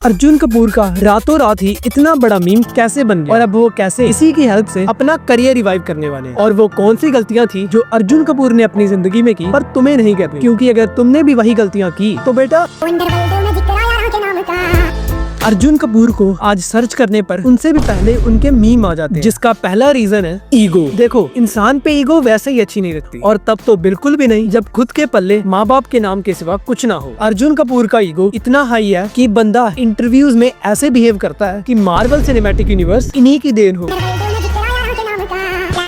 अर्जुन कपूर का रातों रात ही इतना बड़ा मीम कैसे बन गया और अब वो कैसे इसी की हेल्प से अपना करियर रिवाइव करने वाले हैं। और वो कौन सी गलतियां थी जो अर्जुन कपूर ने अपनी जिंदगी में की पर तुम्हें नहीं कहते, क्योंकि अगर तुमने भी वही गलतियां की तो बेटा अर्जुन कपूर को आज सर्च करने पर उनसे भी पहले उनके मीम आ जाते हैं, जिसका पहला रीजन है ईगो। देखो, इंसान पे ईगो वैसे ही अच्छी नहीं लगती, और तब तो बिल्कुल भी नहीं जब खुद के पल्ले माँ बाप के नाम के सिवा कुछ ना हो। अर्जुन कपूर का ईगो इतना हाई है कि बंदा इंटरव्यूज में ऐसे बिहेव करता है कि मार्वल सिनेमैटिक यूनिवर्स इन्हीं की देन हो।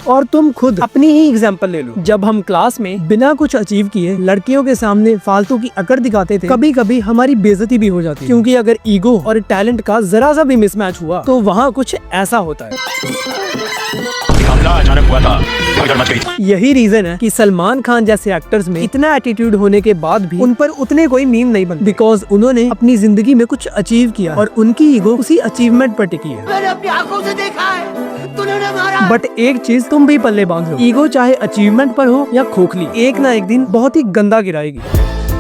और तुम खुद अपनी ही एग्जांपल ले लो, जब हम क्लास में बिना कुछ अचीव किए लड़कियों के सामने फालतू की अकड़ दिखाते थे, कभी कभी हमारी बेइज्जती भी हो जाती है, क्योंकि अगर ईगो और टैलेंट का जरा सा भी मिसमैच हुआ तो वहाँ कुछ ऐसा होता है। अचानक हुआ था, मच गई। यही रीजन है कि सलमान खान जैसे एक्टर्स में इतना एटीट्यूड होने के बाद भी उन पर उतने कोई मीम नहीं बने, बिकॉज उन्होंने अपनी जिंदगी में कुछ अचीव किया और उनकी ईगो उसी अचीवमेंट पर टिकी है। मैंने अपनी आंखों से देखा है, तूने मारा। बट एक चीज तुम भी पल्ले बांध लो, ईगो चाहे अचीवमेंट पर हो या खोखली, एक ना एक दिन बहुत ही गंदा गिराएगी।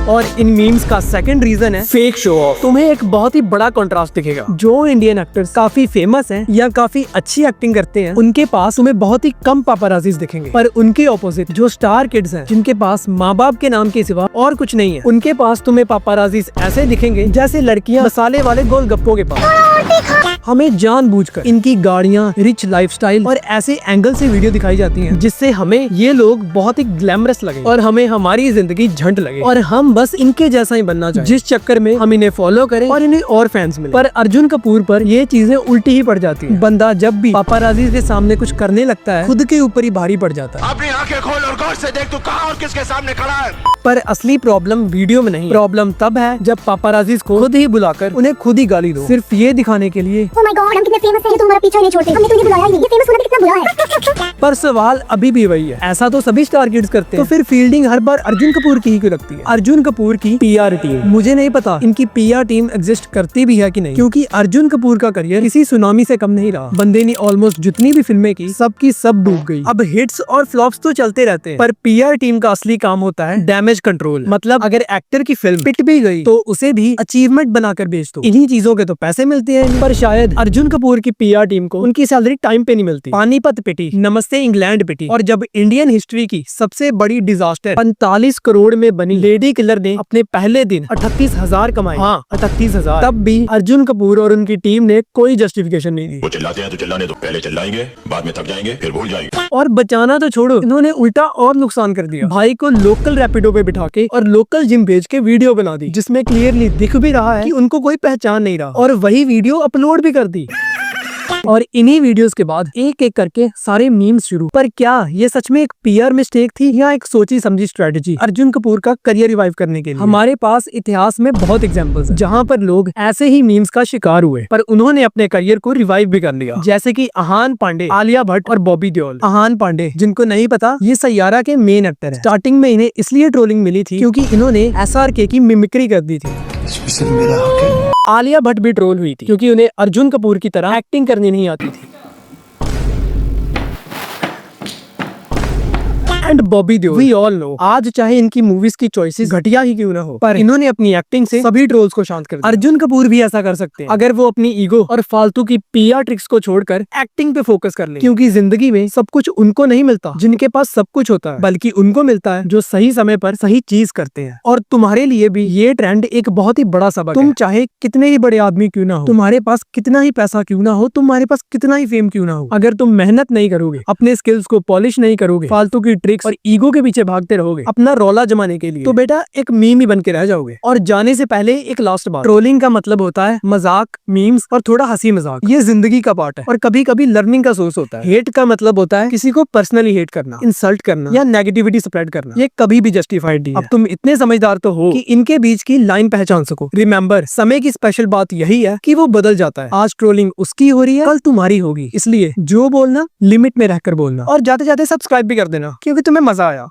और इन मीम्स का सेकंड रीजन है फेक शो ऑफ। तुम्हें एक बहुत ही बड़ा कंट्रास्ट दिखेगा। जो इंडियन एक्टर्स काफी फेमस हैं या काफी अच्छी एक्टिंग करते हैं, उनके पास तुम्हें बहुत ही कम पापाराजीज दिखेंगे, पर उनके ऑपोजिट जो स्टार किड्स हैं, जिनके पास माँ बाप के नाम के सिवा और कुछ नहीं है, उनके पास तुम्हें पापाराजीज ऐसे दिखेंगे जैसे लड़कियां मसाले वाले गोलगप्पों के पास। हमें जानबूझकर इनकी गाड़ियाँ, रिच लाइफस्टाइल और ऐसे एंगल से वीडियो दिखाई जाती हैं, जिससे हमें ये लोग बहुत ही ग्लैमरस लगे और हमें हमारी जिंदगी झंड लगे और हम बस इनके जैसा ही बनना चाहें, जिस चक्कर में हम इन्हें फॉलो करें और इन्हें और फैंस मिले। पर अर्जुन कपूर पर ये चीजें उल्टी ही पड़ जाती हैं। बंदा जब भी पापाराजी के सामने कुछ करने लगता है, खुद के ऊपर ही भारी पड़ जाता है। अपनी आंखें खोल और गौर से देख, तू कहां और किसके सामने खड़ा है। पर असली प्रॉब्लम वीडियो में नहीं, प्रॉब्लम तब है जब पापाराजी को खुद ही बुलाकर उन्हें खुद ही गाली दो, सिर्फ ये दिखाने के लिए Oh my God, हम कितने फेमस हैं, तुम हमारा पीछा नहीं छोड़ते, हमने तुझे बुलाया ही नहीं, ये फेमस होना भी कितना बुरा है। पर सवाल अभी भी वही है, ऐसा तो सभी स्टार किड्स करते हैं, तो फिर फील्डिंग हर बार अर्जुन कपूर की ही क्यों लगती है? अर्जुन कपूर की पीआर टीम, मुझे नहीं पता इनकी पीआर टीम एग्जिस्ट करती भी है कि नहीं, क्योंकि अर्जुन कपूर का करियर किसी सुनामी से कम नहीं रहा। बंदे ने ऑलमोस्ट जितनी भी फिल्में की, सबकी सब डूब गई। अब हिट्स और फ्लॉप्स तो चलते रहते हैं, पर पीआर टीम का असली काम होता है डैमेज कंट्रोल। मतलब अगर एक्टर की फिल्म पिट भी गई तो उसे भी अचीवमेंट बनाकर बेच दो। इन्हीं चीजों के तो पैसे मिलते हैं। पर शायद अर्जुन कपूर की पीआर टीम को उनकी सैलरी टाइम पे नहीं मिलती। पानीपत पिटी, नमस्ते इंग्लैंड पिटी, और जब इंडियन हिस्ट्री की सबसे बड़ी डिजास्टर 45 करोड़ में बनी लेडी किलर ने अपने पहले दिन 38,000 कमाए, हाँ 38,000, तब भी अर्जुन कपूर और उनकी टीम ने कोई जस्टिफिकेशन नहीं दी। वो चिल्लाते हैं तो चिल्लाने दो, पहले चिल्लाएंगे, बाद में थक जाएंगे, फिर भूल जाएंगे। और बचाना तो छोड़ो, इन्होंने उल्टा और नुकसान कर दिया। भाई को लोकल रैपिडो पे बिठा के और लोकल जिम भेज के वीडियो बना दी, जिसमें क्लियरली दिख भी रहा है कि उनको कोई पहचान नहीं रहा, और वही वीडियो अपलोड भी कर दी। और इन्हीं वीडियोस के बाद एक एक करके सारे मीम्स शुरू। पर क्या ये सच में एक पीआर मिस्टेक थी या एक सोची समझी स्ट्रेटजी अर्जुन कपूर का करियर रिवाइव करने के लिए? हमारे पास इतिहास में बहुत एग्जांपल्स हैं जहां पर लोग ऐसे ही मीम्स का शिकार हुए, पर उन्होंने अपने करियर को रिवाइव भी कर लिया, जैसे कि अहान पांडे, आलिया भट्ट और बॉबी देओल। अहान पांडे, जिनको नहीं पता, ये सैयारा के मेन एक्टर है। स्टार्टिंग में इन्हें इसलिए ट्रोलिंग मिली थी क्योंकि इन्होंने SRK की मिमिक्री कर दी थी। आलिया भट्ट भी ट्रोल हुई थी क्योंकि उन्हें अर्जुन कपूर की तरह एक्टिंग करनी नहीं आती थी। And Bobby Deol, we all know, आज चाहे इनकी मूवीज की चॉइसेस घटिया ही क्यों ना हो, पर इन्होंने अपनी एक्टिंग से सभी ट्रोल्स को शांत कर दिया। अर्जुन कपूर भी ऐसा कर सकते हैं अगर वो अपनी ईगो और फालतू की पीआर ट्रिक्स को छोड़कर एक्टिंग पे फोकस कर ले, क्योंकि जिंदगी में सब कुछ उनको नहीं मिलता जिनके पास सब कुछ होता है, बल्कि उनको मिलता है जो सही समय पर सही चीज करते हैं। और तुम्हारे लिए भी ये ट्रेंड एक बहुत ही बड़ा सबक है। तुम चाहे कितने ही बड़े आदमी क्यों ना हो, तुम्हारे पास कितना ही पैसा क्यों ना हो, तुम्हारे पास कितना ही फेम क्यों ना हो, अगर तुम मेहनत नहीं करोगे, अपने स्किल्स को पॉलिश नहीं करोगे, फालतू की ट्रिक्स और ईगो के पीछे भागते रहोगे अपना रौला जमाने के लिए, तो बेटा एक मीम ही बन के रह जाओगे। और जाने से पहले एक लास्ट बात, ट्रोलिंग का मतलब होता है मजाक, मीम्स और थोड़ा हंसी मजाक। ये जिंदगी का पार्ट है और कभी कभी लर्निंग का सोर्स होता है। हेट का मतलब होता है किसी को पर्सनली हेट करना, इंसल्ट करना या नेगेटिविटी स्प्रेड करना। ये कभी भी जस्टिफाइड नहीं है। अब तुम इतने समझदार तो हो कि इनके बीच की लाइन पहचान सको। रिमेंबर, समय की स्पेशल बात यही है कि वो बदल जाता है। आज ट्रोलिंग उसकी हो रही है, कल तुम्हारी होगी। इसलिए जो बोलना लिमिट में रहकर बोलना, और जाते जाते सब्सक्राइब भी कर देना क्योंकि तुम्हें मजा आया।